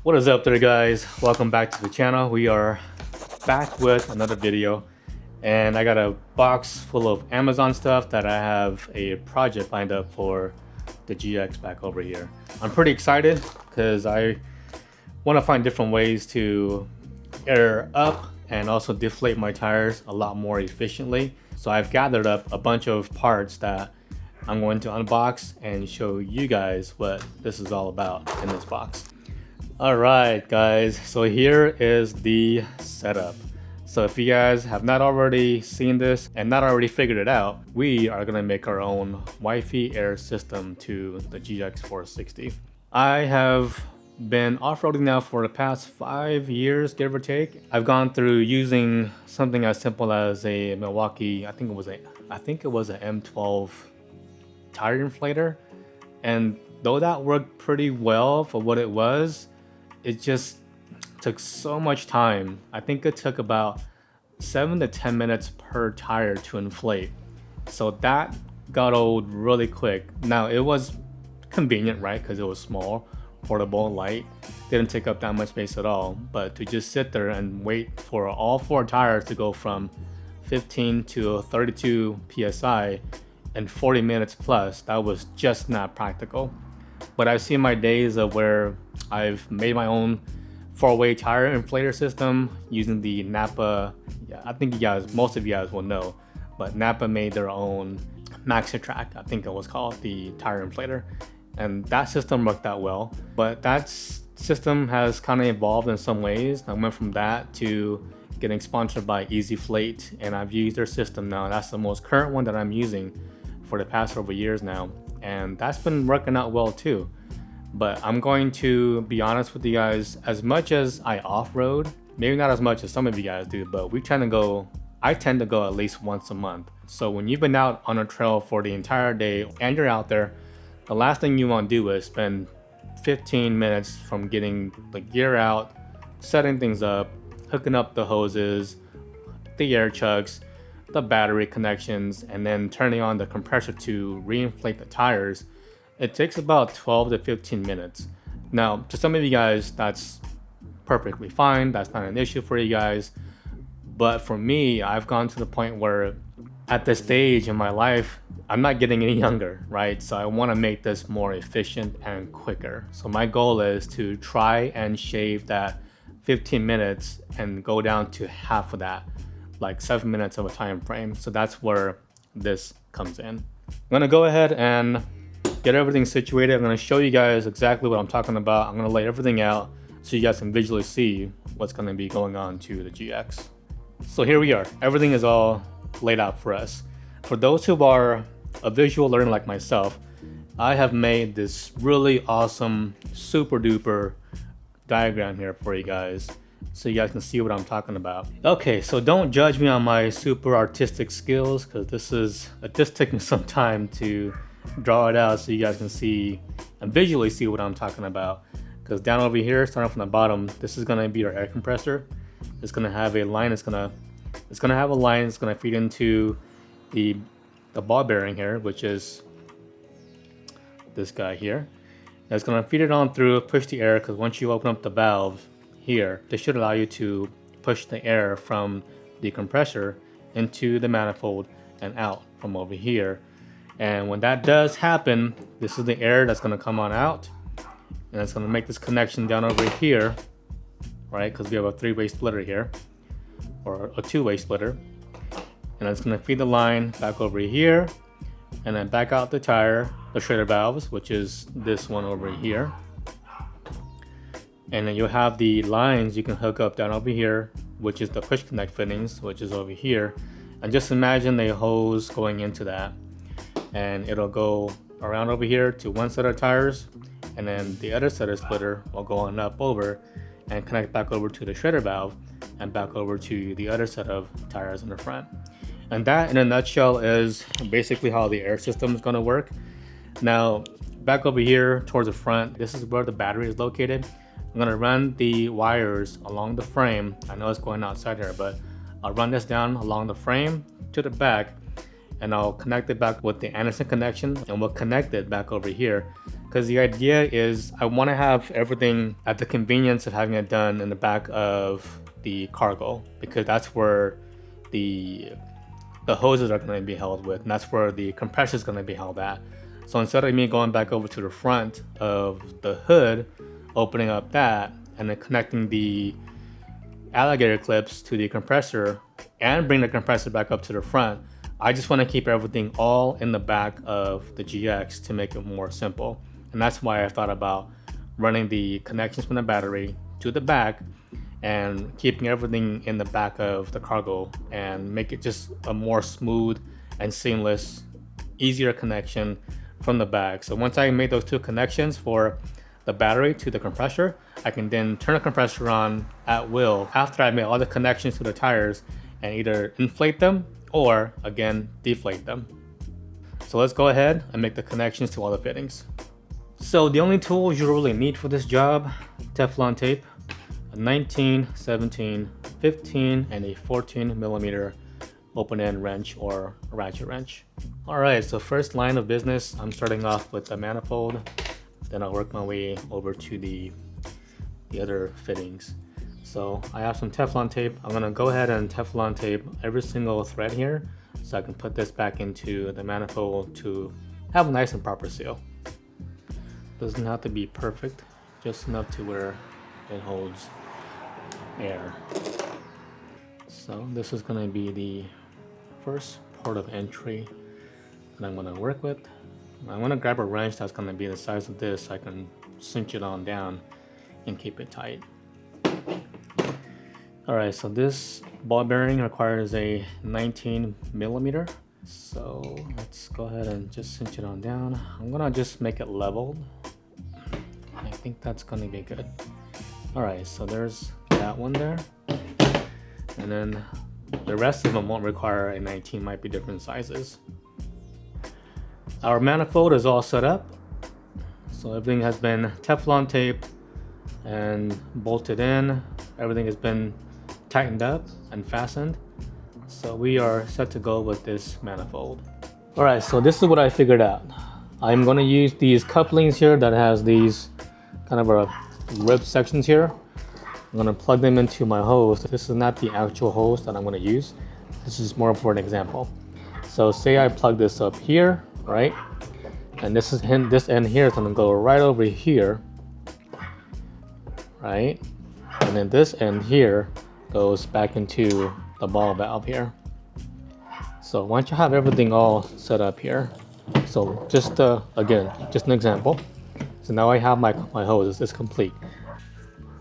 What is up there, guys? Welcome back to the channel. We are back with another video, and I got a box full of Amazon stuff that I have a project lined up for the GX back over here. I'm pretty excited because I want to find different ways to air up and also deflate my tires a lot more efficiently. So I've gathered up a bunch of parts that I'm going to unbox and show you guys what this is all about in this box. Alright guys, so here is the setup. So if you guys have not already seen this and not already figured it out, we are going to make our own Wifey Air System to the GX460. I have been off-roading now for the past 5 years, give or take. I've gone through using something as simple as a Milwaukee, I think it was a M12 tire inflator, and though that worked pretty well for what it was, it just took so much time. I think it took about 7 to 10 minutes per tire to inflate. So that got old really quick. Now it was convenient, right? Because it was small, portable, light, didn't take up that much space at all. But to just sit there and wait for all 4 tires to go from 15 to 32 psi in 40 minutes plus, that was just not practical. But I've seen my days of where I've made my own 4-way tire inflator system using the Napa. Yeah, I think most of you guys will know, but Napa made their own MaxiTrack, I think it was called, the tire inflator, and that system worked out well. But that system has kind of evolved in some ways. I went from that to getting sponsored by deflate, and I've used their system now. That's the most current one that I'm using for the past over years now, and that's been working out well too. But I'm going to be honest with you guys, as much as I off-road, maybe not as much as some of you guys do, but I tend to go at least once a month. So when you've been out on a trail for the entire day and you're out there, the last thing you want to do is spend 15 minutes from getting the gear out, setting things up, hooking up the hoses, the air chucks, the battery connections, and then turning on the compressor to reinflate the tires. It takes about 12 to 15 minutes. Now, to some of you guys, that's perfectly fine. That's not an issue for you guys. But for me, I've gone to the point where at this stage in my life, I'm not getting any younger, right? So I want to make this more efficient and quicker. So my goal is to try and shave that 15 minutes and go down to half of that, like 7 minutes of a time frame. So that's where this comes in. I'm gonna go ahead and get everything situated. I'm gonna show you guys exactly what I'm talking about. I'm gonna lay everything out so you guys can visually see what's gonna be going on to the GX. So here we are. Everything is all laid out for us. For those who are a visual learner like myself, I have made this really awesome, super duper diagram here for you guys, so you guys can see what I'm talking about. Okay, so don't judge me on my super artistic skills, because it just took me some time to draw it out so you guys can see and visually see what I'm talking about. Because down over here, starting from the bottom, this is going to be our air compressor. It's going to have a line. It's going to have a line. It's going to feed into the ball bearing here, which is this guy here. And it's going to feed it on through, push the air, because once you open up the valve here, this should allow you to push the air from the compressor into the manifold and out from over here. And when that does happen, this is the air that's going to come on out, and it's going to make this connection down over here, right? Because we have a 3-way splitter here, or a 2-way splitter, and it's going to feed the line back over here, and then back out the tire, the shredder valves, which is this one over here. And then you'll have the lines you can hook up down over here, which is the push connect fittings, which is over here. And just imagine a hose going into that, and it'll go around over here to one set of tires, and then the other set of splitter will go on up over and connect back over to the shredder valve and back over to the other set of tires in the front. And that, in a nutshell, is basically how the air system is going to work. Now, back over here towards the front, this is where the battery is located. I'm going to run the wires along the frame. I know it's going outside here, but I'll run this down along the frame to the back, and I'll connect it back with the Anderson connection, and we'll connect it back over here because the idea is I want to have everything at the convenience of having it done in the back of the cargo, because that's where the hoses are going to be held with, and that's where the compressor is going to be held at. So instead of me going back over to the front of the hood, opening up that and then connecting the alligator clips to the compressor and bring the compressor back up to the front, I just want to keep everything all in the back of the GX to make it more simple. And that's why I thought about running the connections from the battery to the back and keeping everything in the back of the cargo and make it just a more smooth and seamless, easier connection from the back. So once I made those two connections for the battery to the compressor, I can then turn the compressor on at will after I made all the connections to the tires and either inflate them or again deflate them. So let's go ahead and make the connections to all the fittings. So the only tools you really need for this job: Teflon tape, a 19, 17, 15, and a 14 millimeter open end wrench or ratchet wrench. Alright, so first line of business, I'm starting off with the manifold, then I'll work my way over to the other fittings. So I have some Teflon tape. I'm gonna go ahead and Teflon tape every single thread here so I can put this back into the manifold to have a nice and proper seal. Doesn't have to be perfect, just enough to where it holds air. So this is going to be the first port of entry that I'm going to work with. I'm going to grab a wrench that's going to be the size of this so I can cinch it on down and keep it tight. Alright, so this ball bearing requires a 19 millimeter. So let's go ahead and just cinch it on down. I'm going to just make it leveled. I think that's going to be good. Alright, so there's that one there. And then the rest of them won't require a 19, might be different sizes. Our manifold is all set up. So everything has been Teflon taped and bolted in. Everything has been tightened up and fastened. So we are set to go with this manifold. Alright, so this is what I figured out. I'm going to use these couplings here that has these kind of a rib sections here. I'm going to plug them into my hose. This is not the actual hose that I'm going to use. This is more for an example. So say I plug this up here, right? And this end here is going to go right over here, right? And then this end here goes back into the ball valve here. So once you have everything all set up here, so just again, just an example. So now I have my hose, it's complete.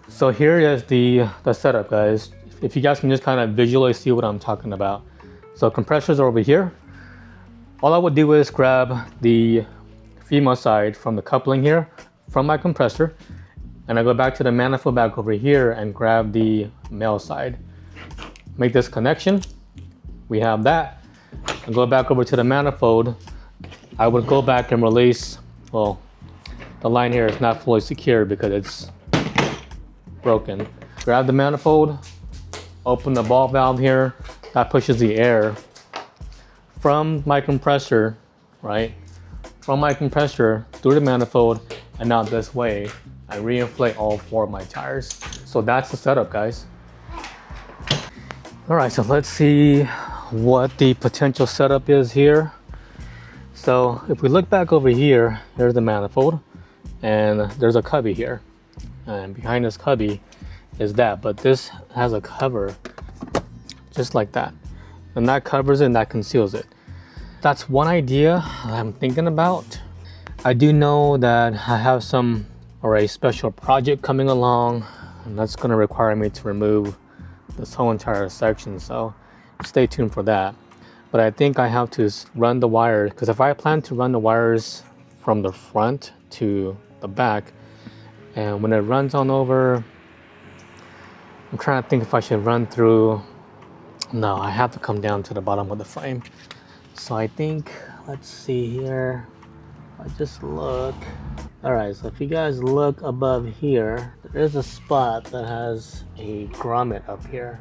So here is the setup, guys. If you guys can just kind of visually see what I'm talking about. So compressors are over here. All I would do is grab the female side from the coupling here, from my compressor, and I go back to the manifold back over here and grab the male side. Make this connection. We have that. And go back over to the manifold. I would go back and release, well, the line here is not fully secured because it's broken. Grab the manifold, open the ball valve here. That pushes the air from my compressor, right? From my compressor through the manifold and out this way. I re-inflate all 4 of my tires. So that's the setup, guys. All right, so let's see what the potential setup is here. So if we look back over here, here's the manifold and there's a cubby here. And behind this cubby is that, but this has a cover just like that. And that covers it and that conceals it. That's one idea I'm thinking about. I do know that I have a special project coming along, and that's going to require me to remove this whole entire section, so stay tuned for that. But I think I have to run the wires, because if I plan to run the wires from the front to the back, and when it runs on over, I'm trying to think if I should run through. No, I have to come down to the bottom of the frame. So I think, let's see here, I just look. All right, so if you guys look above here, there is a spot that has a grommet up here,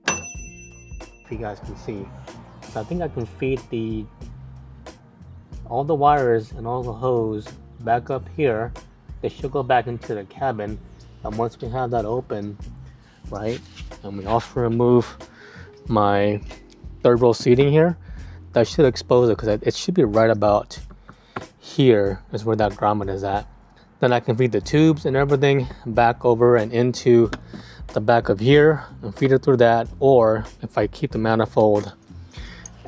if you guys can see. So I think I can feed all the wires and all the hose back up here. It should go back into the cabin. And once we have that open, right, and we also remove my third row seating here, that should expose it, because it should be right about here is where that grommet is at. Then I can feed the tubes and everything back over and into the back of here and feed it through that. Or if I keep the manifold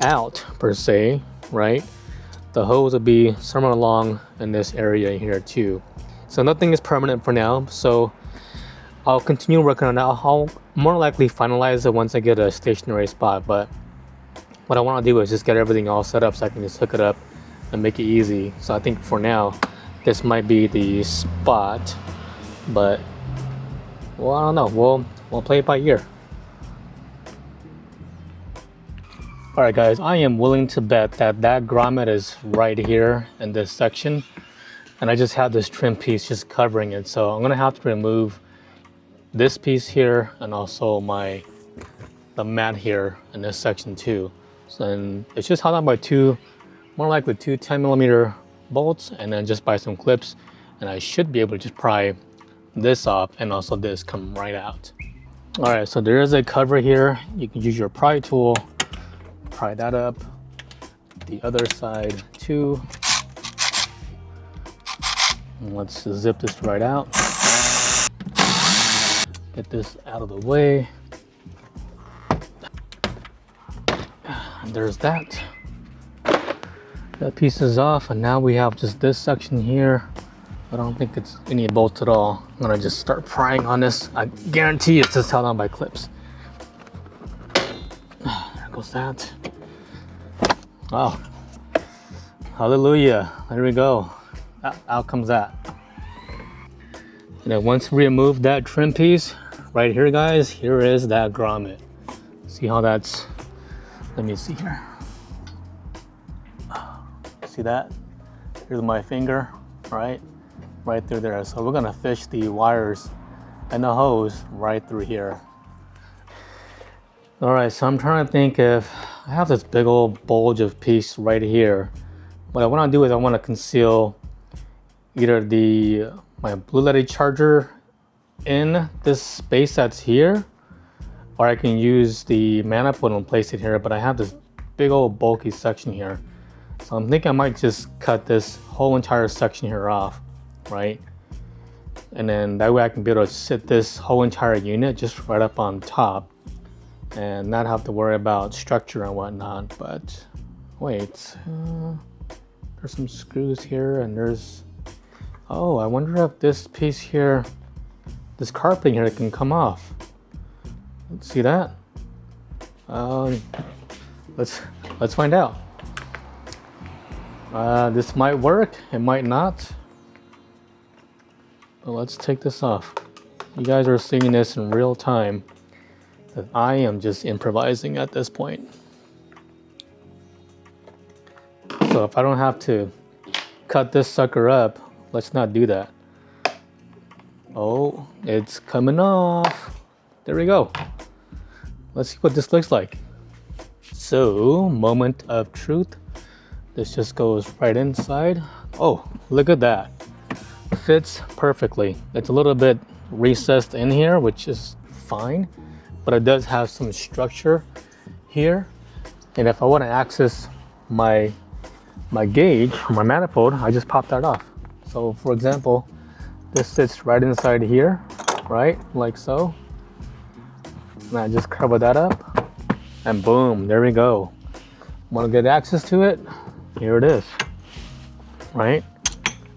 out per se, right, the hose will be somewhere along in this area here too. So nothing is permanent for now, so I'll continue working on that. I'll more likely finalize it once I get a stationary spot, but what I want to do is just get everything all set up so I can just hook it up and make it easy. So I think for now this might be the spot, but well, I don't know, we'll play it by ear. Alright guys, I am willing to bet that that grommet is right here in this section, and I just have this trim piece just covering it, so I'm gonna have to remove this piece here and also the mat here in this section too. So then it's just held on by more likely two 10mm bolts, and then just by some clips, and I should be able to just pry this off and also this come right out. All right, so there is a cover here. You can use your pry tool, pry that up. The other side too. And let's zip this right out. Get this out of the way. And there's that. That piece is off, and now we have just this section here. I don't think it's any bolts at all. I'm gonna just start prying on this. I guarantee it's just held on by clips. There goes that. Wow. Hallelujah. There we go. Out comes that. And then once we remove that trim piece, right here guys, here is that grommet. See how that's, let me see here. See that? Here's my finger, right through there. So we're gonna fish the wires and the hose right through here. All right, so I'm trying to think if I have this big old bulge of piece right here. What I want to do is I want to conceal either my blue LED charger in this space that's here, or I can use the manifold and place it here, but I have this big old bulky section here. So I'm thinking I might just cut this whole entire section here off, right? And then that way I can be able to sit this whole entire unit just right up on top and not have to worry about structure and whatnot. But wait, there's some screws here, and there's, oh, I wonder if this piece here, this carpeting here, can come off. Let's see that. Let's find out. This might work, it might not. But let's take this off. You guys are seeing this in real time. That I am just improvising at this point. So if I don't have to cut this sucker up, let's not do that. Oh, it's coming off. There we go. Let's see what this looks like. So, moment of truth. This just goes right inside. Oh, look at that. Fits perfectly. It's a little bit recessed in here, which is fine, but it does have some structure here. And if I want to access my gauge, my manifold, I just pop that off. So for example, this sits right inside here, right? Like so. And I just cover that up, and boom, there we go. Want to get access to it? Here it is, right?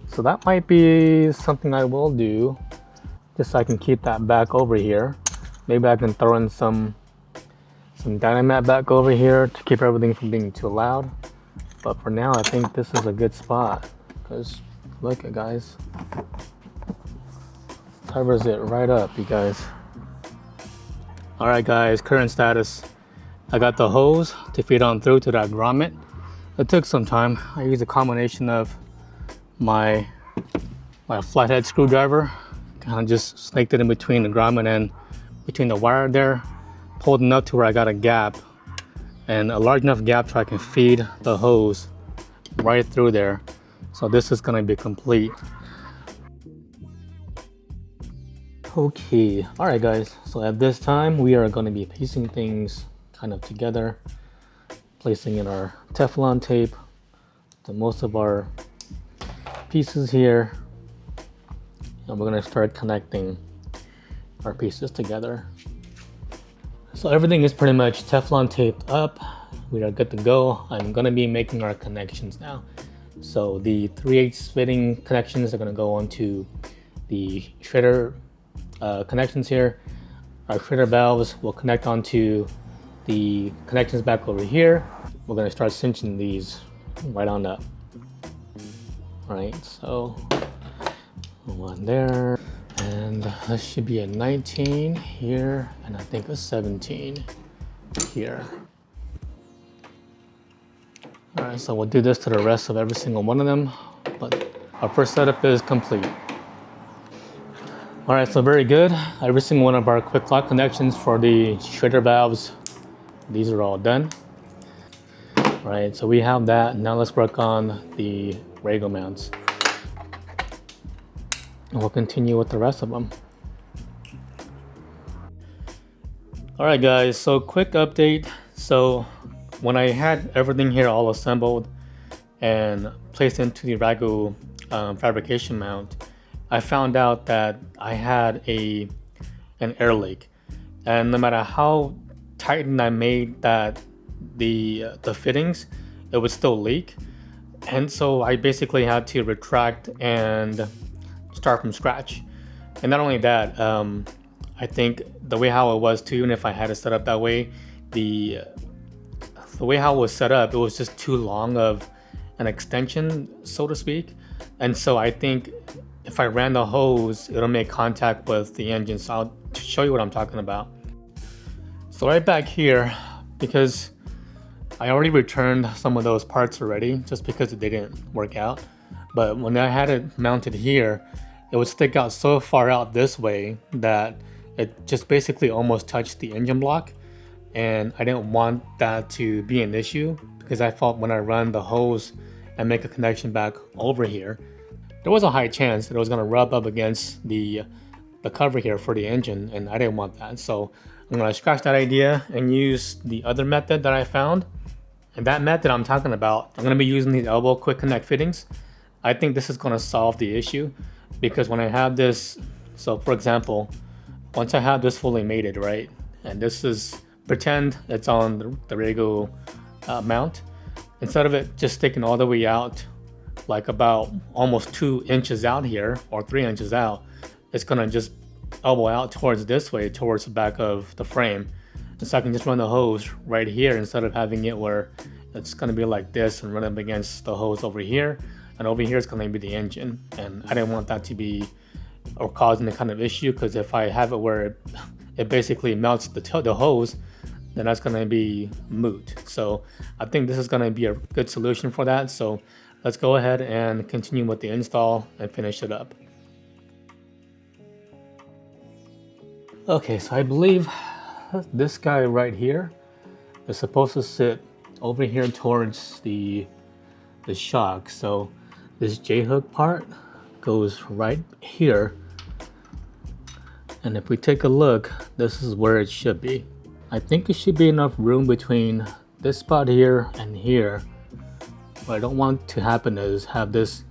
So that might be something I will do, just so I can keep that back over here. Maybe I can throw in some Dynamat back over here to keep everything from being too loud. But for now, I think this is a good spot, because look at guys, covers it right up, you guys. All right guys, current status. I got the hose to feed on through to that grommet. It took some time. I used a combination of my flathead screwdriver, kind of just snaked it in between the grommet and between the wire there, pulled enough to where I got a gap, and a large enough gap so I can feed the hose right through there. So this is gonna be complete. Okay, all right guys, so at this time we are going to be piecing things kind of together, placing in our Teflon tape to most of our pieces here, and we're going to start connecting our pieces together. So everything is pretty much Teflon taped up. We are good to go. I'm going to be making our connections now. So the 3/8 fitting connections are going to go onto the shredder connections here. Our shredder valves will connect onto the connections back over here. We're going to start cinching these right on up. All right, so one there, and this should be a 19 here, and I think a 17 here. All right, so we'll do this to the rest of every single one of them, but our first setup is complete. All right, so very good. Every single one of our quick lock connections for the shredder valves, these are all done. All right, so we have that. Now let's work on the Rago mounts. And we'll continue with the rest of them. All right, guys, so quick update. So when I had everything here all assembled and placed into the Rago fabrication mount, I found out that I had an air leak, and no matter how tightened I made the fittings, it would still leak. And so I basically had to retract and start from scratch. And not only that, I think the way how it was too, and if I had it set up that way, the way how it was set up, it was just too long of an extension, so to speak. And so I think if I ran the hose, it'll make contact with the engine. So I'll show you what I'm talking about. So right back here, because I already returned some of those parts already, just because they didn't work out. But when I had it mounted here, it would stick out so far out this way that it just basically almost touched the engine block. And I didn't want that to be an issue, because I thought when I run the hose and make a connection back over here, there was a high chance that it was going to rub up against the cover here for the engine, and I didn't want that. So I'm going to scratch that idea and use the other method that I found. And that method I'm talking about, I'm going to be using these elbow quick connect fittings. I think this is going to solve the issue, because when I have this, so for example, once I have this fully mated, right, and this is, pretend it's on the Rago mount, instead of it just sticking all the way out, like about almost 2 inches out here, or 3 inches out, it's gonna just elbow out towards this way, towards the back of the frame. And so I can just run the hose right here, instead of having it where it's gonna be like this and run up against the hose over here, and over here it's gonna be the engine. And I didn't want that to be or causing the kind of issue, because if I have it where it basically melts the hose, then that's gonna be moot. So I think this is gonna be a good solution for that. So let's go ahead and continue with the install and finish it up. Okay, so I believe this guy right here is supposed to sit over here towards the shock. So this J-hook part goes right here. And if we take a look, this is where it should be. I think it should be enough room between this spot here and here. What I don't want to happen is have the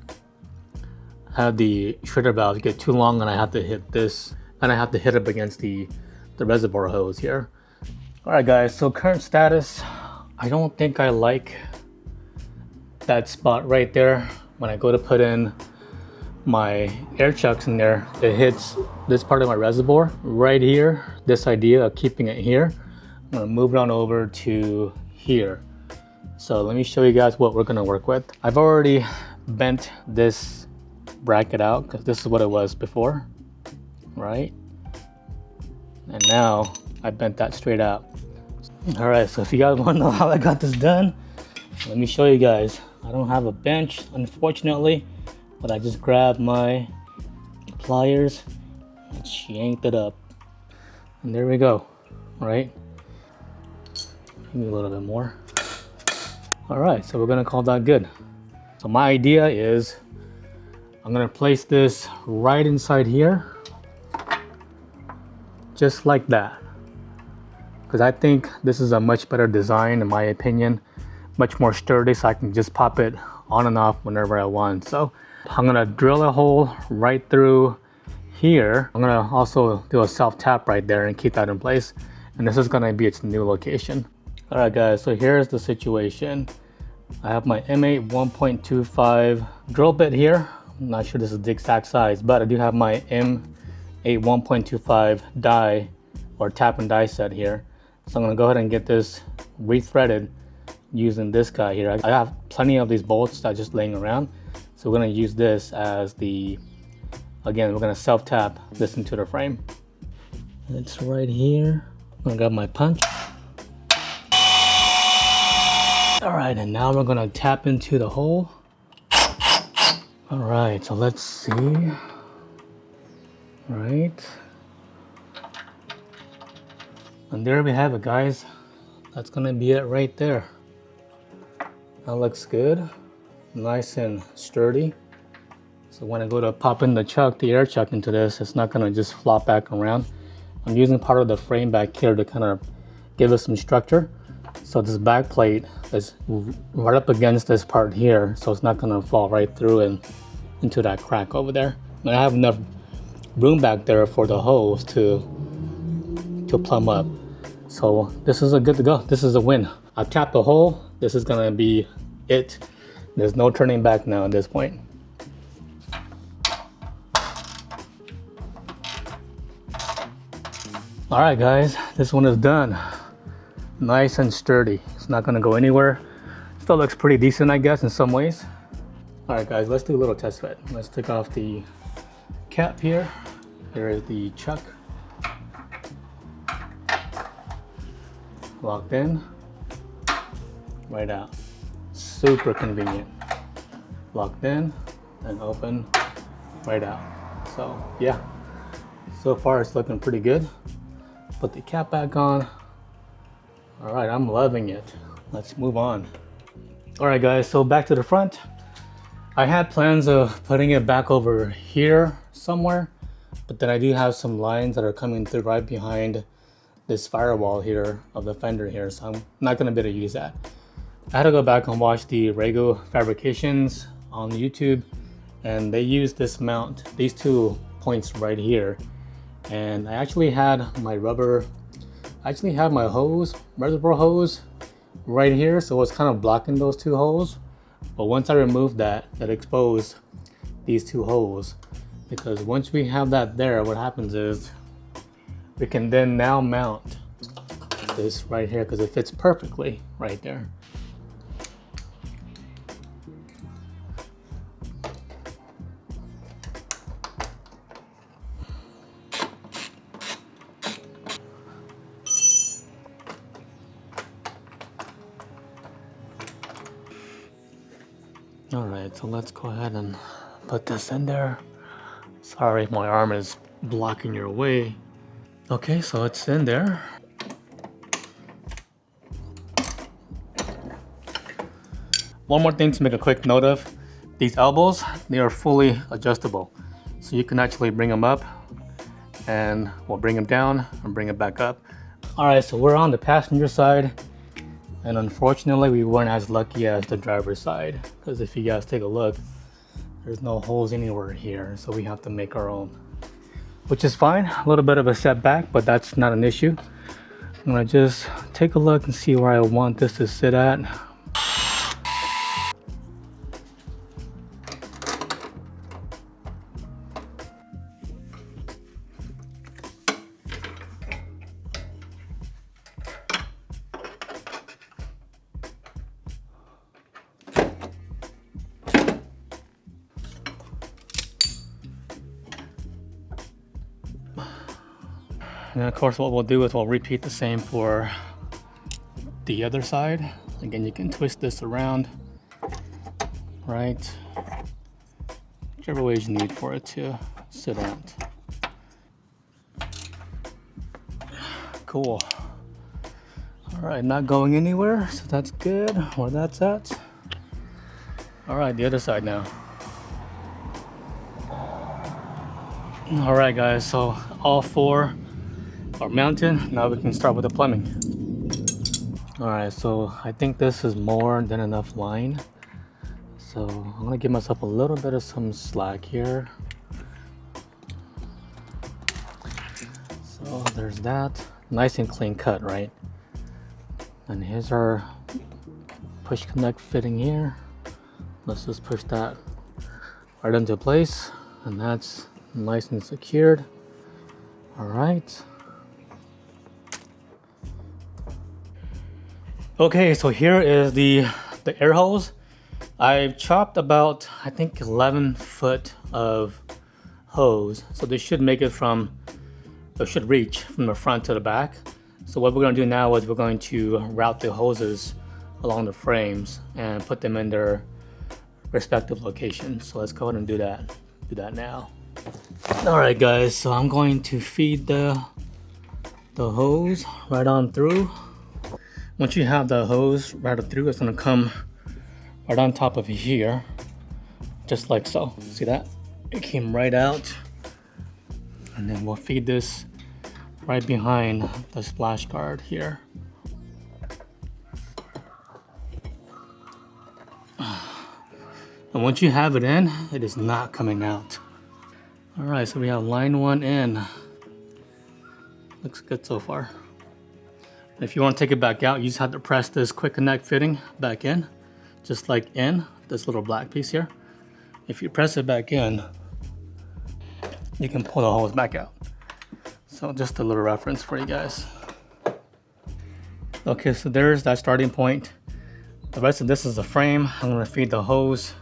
shredder valve get too long and I have to hit this, and I have to hit up against the reservoir hose here. All right guys, so current status, I don't think I like that spot right there. When I go to put in my air chucks in there, it hits this part of my reservoir right here. This idea of keeping it here, I'm gonna move it on over to here. So let me show you guys what we're gonna work with. I've already bent this bracket out, because this is what it was before, right? And now I bent that straight out. All right, so if you guys wanna know how I got this done, let me show you guys. I don't have a bench, unfortunately, but I just grabbed my pliers and yanked it up. And there we go, right? Maybe a little bit more. All right, so we're gonna call that good. So my idea is I'm gonna place this right inside here, just like that. Because I think this is a much better design in my opinion, much more sturdy, so I can just pop it on and off whenever I want. So I'm gonna drill a hole right through here. I'm gonna also do a self tap right there and keep that in place. And this is gonna be its new location. All right guys, so here's the situation. I have my M8 1.25 drill bit here. I'm not sure this is the exact size, but I do have my M8 1.25 die or tap and die set here. So I'm gonna go ahead and get this rethreaded using this guy here. I have plenty of these bolts that are just laying around. So we're gonna use this as the, again, we're gonna self tap this into the frame. It's right here. I'm gonna grab my punch. All right, and now we're gonna tap into the hole. All right, so let's see. All right. And there we have it, guys. That's gonna be it right there. That looks good. Nice and sturdy. So when I go to pop in the chuck, the air chuck into this, it's not gonna just flop back around. I'm using part of the frame back here to kind of give it some structure. So this back plate is right up against this part here, so it's not gonna fall right through and into that crack over there. And I have enough room back there for the hose to plumb up. So this is a good to go. This is a win. I've tapped the hole. This is gonna be it. There's no turning back now at this point. All right guys, this one is done. Nice and sturdy. It's not gonna go anywhere. Still looks pretty decent, I guess, in some ways. All right guys, let's do a little test fit. Let's take off the cap here. Here is the chuck. Locked in, right out. Super convenient. Locked in and open, right out. So yeah, so far it's looking pretty good. Put the cap back on. All right, I'm loving it. Let's move on. All right guys, so back to the front. I had plans of putting it back over here somewhere, but then I do have some lines that are coming through right behind this firewall here of the fender here, so I'm not gonna be able to use that. I had to go back and watch the Rago fabrications on YouTube, and they used this mount, these 2 points right here. And I actually had my my hose, reservoir hose right here, so it was kind of blocking those 2 holes. But once I removed that exposed these 2 holes, because once we have that there, what happens is we can then now mount this right here because it fits perfectly right there. All right, so let's go ahead and put this in there. Sorry if my arm is blocking your way. Okay, so it's in there. One more thing to make a quick note of. These elbows, they are fully adjustable. So you can actually bring them up and we'll bring them down and bring it back up. All right, so we're on the passenger side. And unfortunately, we weren't as lucky as the driver's side, because if you guys take a look, there's no holes anywhere here, so we have to make our own, which is fine. A little bit of a setback, but that's not an issue. I'm gonna just take a look and see where I want this to sit at. And of course what we'll do is we'll repeat the same for the other side. Again, you can twist this around, right? Whichever way you need for it to sit at. Cool. All right, not going anywhere, so that's good, where that's at. All right, the other side now. All right, guys, so all four are mounted. Now we can start with the plumbing. All right, so I think this is more than enough line. So I'm gonna give myself a little bit of some slack here. So there's that. Nice and clean cut, right? And here's our push connect fitting here. Let's just push that right into place, and that's nice and secured. All right. Okay, so here is the air hose. I've chopped about, I think, 11 foot of hose, so this should make it from, it should reach from the front to the back. So what we're going to do now is we're going to route the hoses along the frames and put them in their respective locations. So let's go ahead and do that now. All right, guys, so I'm going to feed the hose right on through. Once you have the hose routed through, it's going to come right on top of here, just like so. See that? It came right out, and then we'll feed this right behind the splash guard here. And once you have it in, it is not coming out. All right, so we have line one in. Looks good so far. If you want to take it back out, you just have to press this quick connect fitting back in, just like in this little black piece here. If you press it back in, you can pull the hose back out. So just a little reference for you guys. Okay, so there's that starting point. The rest of this is the frame. I'm gonna feed the hose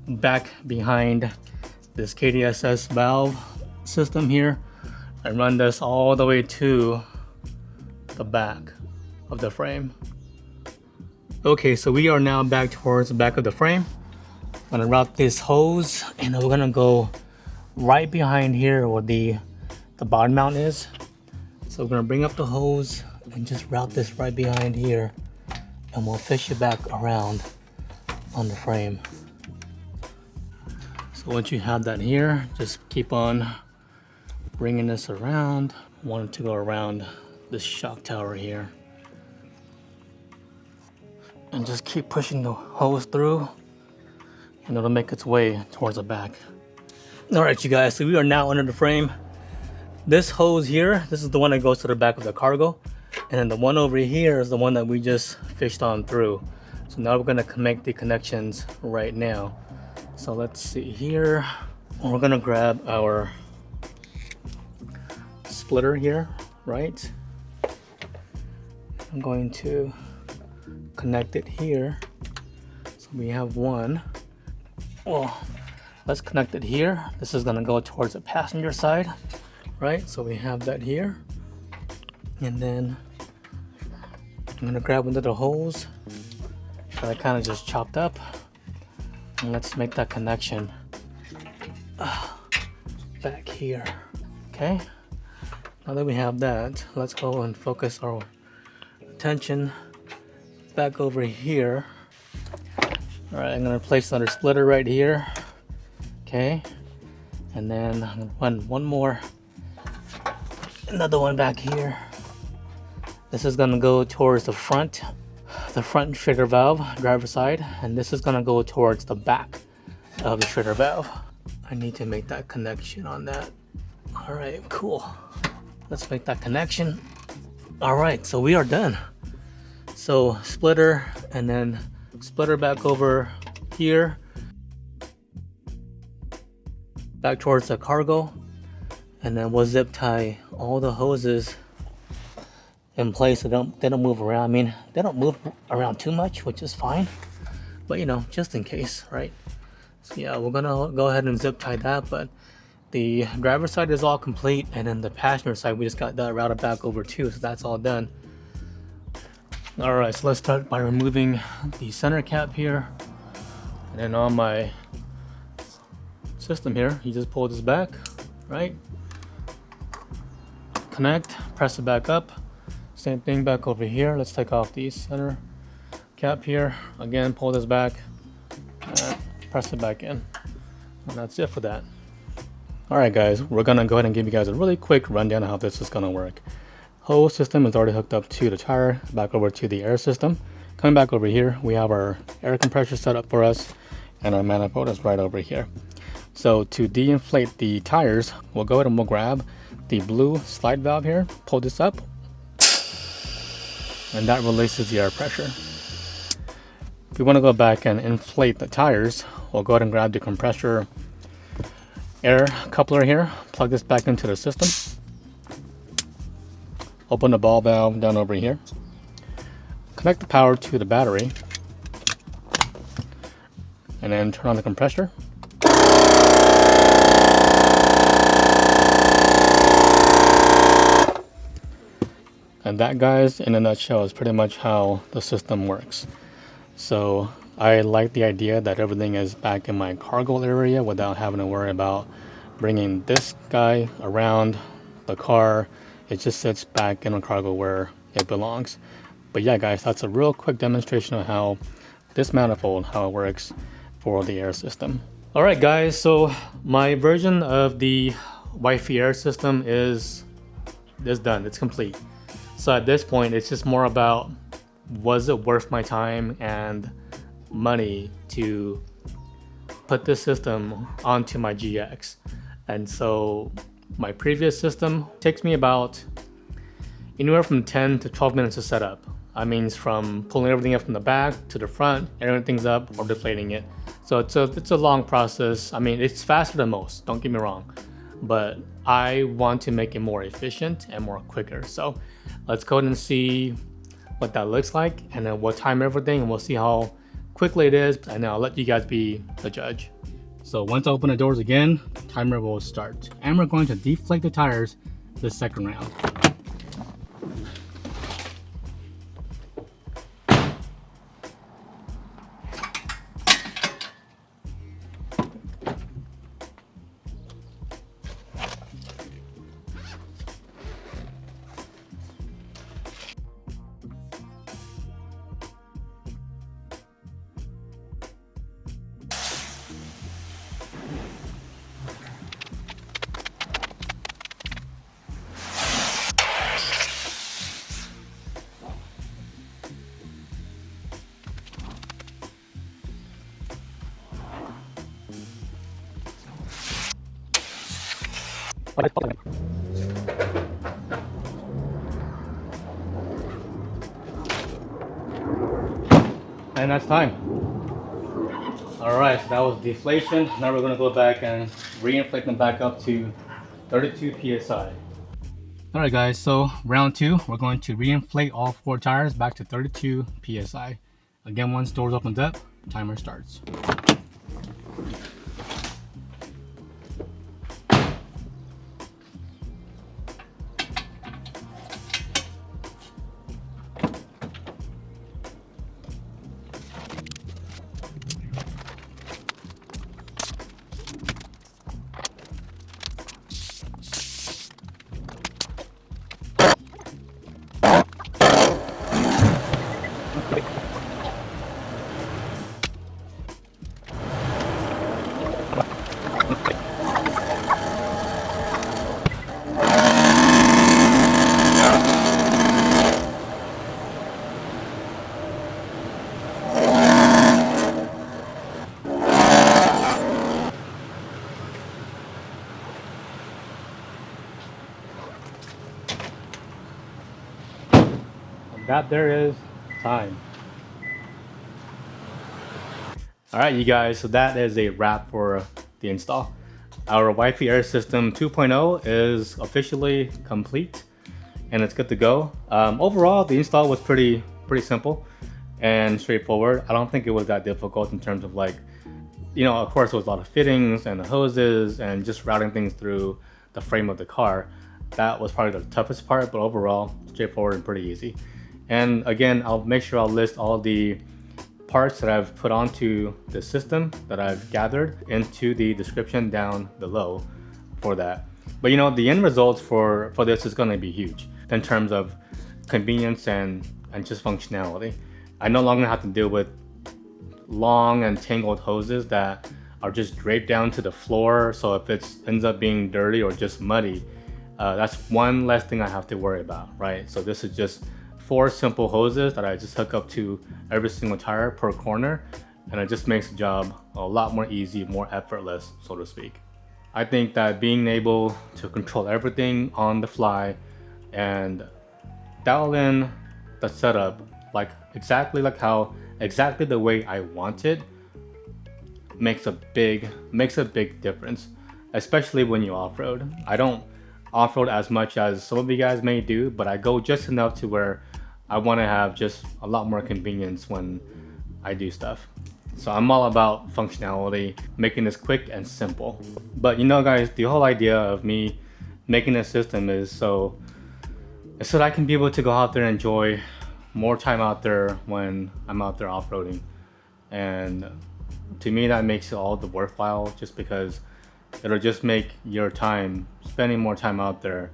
back behind this KDSS valve system here and run this all the way to the back of the frame. Okay, so we are now back towards the back of the frame. I'm gonna route this hose, and we're gonna go right behind here where the bottom mount is. So we're gonna bring up the hose and just route this right behind here, and we'll fish it back around on the frame. So once you have that here, just keep on bringing this around. I want it to go around this shock tower here, and just keep pushing the hose through, and it'll make its way towards the back. All right, you guys, so we are now under the frame. This hose here, this is the one that goes to the back of the cargo, and then the one over here is the one that we just fished on through. So now we're gonna make the connections right now. So let's see here. We're gonna grab our splitter here, right? I'm going to connect it here. So we have one. Well, let's connect it here. This is gonna go towards the passenger side, right? So we have that here. And then I'm gonna grab one of the holes that I kind of just chopped up. And let's make that connection back here, okay? Now that we have that, let's go and focus our attention back over here. All right, I'm gonna place another splitter right here, okay? And then I'm gonna run one more, another one back here. This is gonna go towards the front trigger valve, driver side, and this is gonna go towards the back of the trigger valve. I need to make that connection on that. All right, cool. Let's make that connection. All right, so we are done. So splitter, and then splitter back over here, back towards the cargo, and then we'll zip tie all the hoses in place so they don't move around. I mean, they don't move around too much, which is fine, but you know, just in case, right? So yeah, we're gonna go ahead and zip tie that, but the driver's side is all complete, and then the passenger side, we just got that routed back over too, so that's all done. All right, so let's start by removing the center cap here, and then on my system here, you just pull this back, right? Connect, press it back up. Same thing back over here. Let's take off the center cap here. Again, pull this back, press it back in. And that's it for that. Alright guys, we're gonna go ahead and give you guys a really quick rundown of how this is gonna work. Whole system is already hooked up to the tire, back over to the air system. Coming back over here, we have our air compressor set up for us, and our manifold is right over here. So to de-inflate the tires, we'll go ahead and we'll grab the blue slide valve here, pull this up, and that releases the air pressure. If we want to go back and inflate the tires, we'll go ahead and grab the compressor air coupler here, plug this back into the system, open the ball valve down over here, connect the power to the battery, and then turn on the compressor. And that, guys, in a nutshell, is pretty much how the system works. So I like the idea that everything is back in my cargo area without having to worry about bringing this guy around the car. It just sits back in the cargo where it belongs. But yeah, guys, that's a real quick demonstration of how this manifold, how it works for the air system. All right, guys, so my version of the Wifey Air System is done. It's complete. So at this point, it's just more about, was it worth my time and money to put this system onto my GX? And so my previous system takes me about anywhere from 10 to 12 minutes to set up. I mean, from pulling everything up from the back to the front, airing things up, or deflating it. So it's a long process. I mean, it's faster than most, don't get me wrong, but I want to make it more efficient and more quicker. So let's go ahead and see what that looks like, and then we'll time everything and we'll see how quickly it is, and then I'll let you guys be the judge. So once I open the doors again, timer will start. And we're going to deflate the tires the second round. And that's time. All right, so that was deflation. Now we're gonna go back and re-inflate them back up to 32 psi. All right, guys, so round two, we're going to re-inflate all 4 tires back to 32 psi. Again, once doors opens up, timer starts. That there is time. All right, you guys, so that is a wrap for the install. Our Wifey Air System 2.0 is officially complete and it's good to go. Overall, the install was pretty simple and straightforward. I don't think it was that difficult in terms of, like, you know, of course, there was a lot of fittings and the hoses and just routing things through the frame of the car. That was probably the toughest part, but overall, straightforward and pretty easy. And again, I'll make sure I'll list all the parts that I've put onto the system that I've gathered into the description down below for that. But you know, the end results for this is going to be huge in terms of convenience and just functionality. I no longer have to deal with long and tangled hoses that are just draped down to the floor. So if it ends up being dirty or just muddy, that's one less thing I have to worry about, right? So this is just 4 simple hoses that I just hook up to every single tire per corner, and it just makes the job a lot more easy, more effortless, so to speak. I think that being able to control everything on the fly and dial in the setup like exactly the way I want it makes a big difference, especially when you off-road. I don't off-road as much as some of you guys may do, but I go just enough to where I want to have just a lot more convenience when I do stuff. So I'm all about functionality, making this quick and simple. But you know guys, the whole idea of me making a system is so that I can be able to go out there and enjoy more time out there when I'm out there off-roading. And to me that makes it all the worthwhile, just because it'll just make your time, spending more time out there,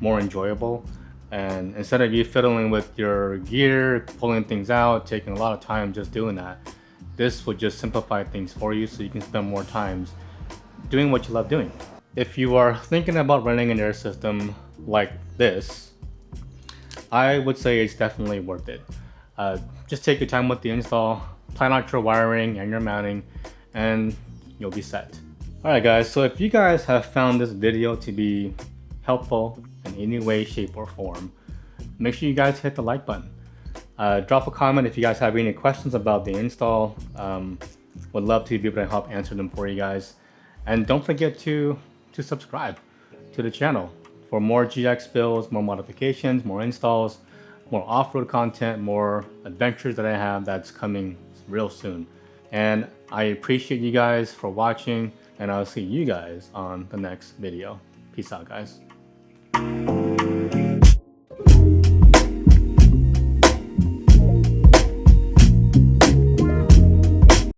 more enjoyable. And instead of you fiddling with your gear, pulling things out, taking a lot of time just doing that, this will just simplify things for you so you can spend more times doing what you love doing. If you are thinking about running an air system like this, I would say it's definitely worth it. Just take your time with the install, plan out your wiring and your mounting, and you'll be set. Alright guys, so if you guys have found this video to be helpful in any way, shape, or form, make sure you guys hit the like button. Drop a comment if you guys have any questions about the install. Would love to be able to help answer them for you guys. And don't forget to subscribe to the channel for more GX builds, more modifications, more installs, more off-road content, more adventures that I have that's coming real soon. And I appreciate you guys for watching, and I'll see you guys on the next video. Peace out, guys.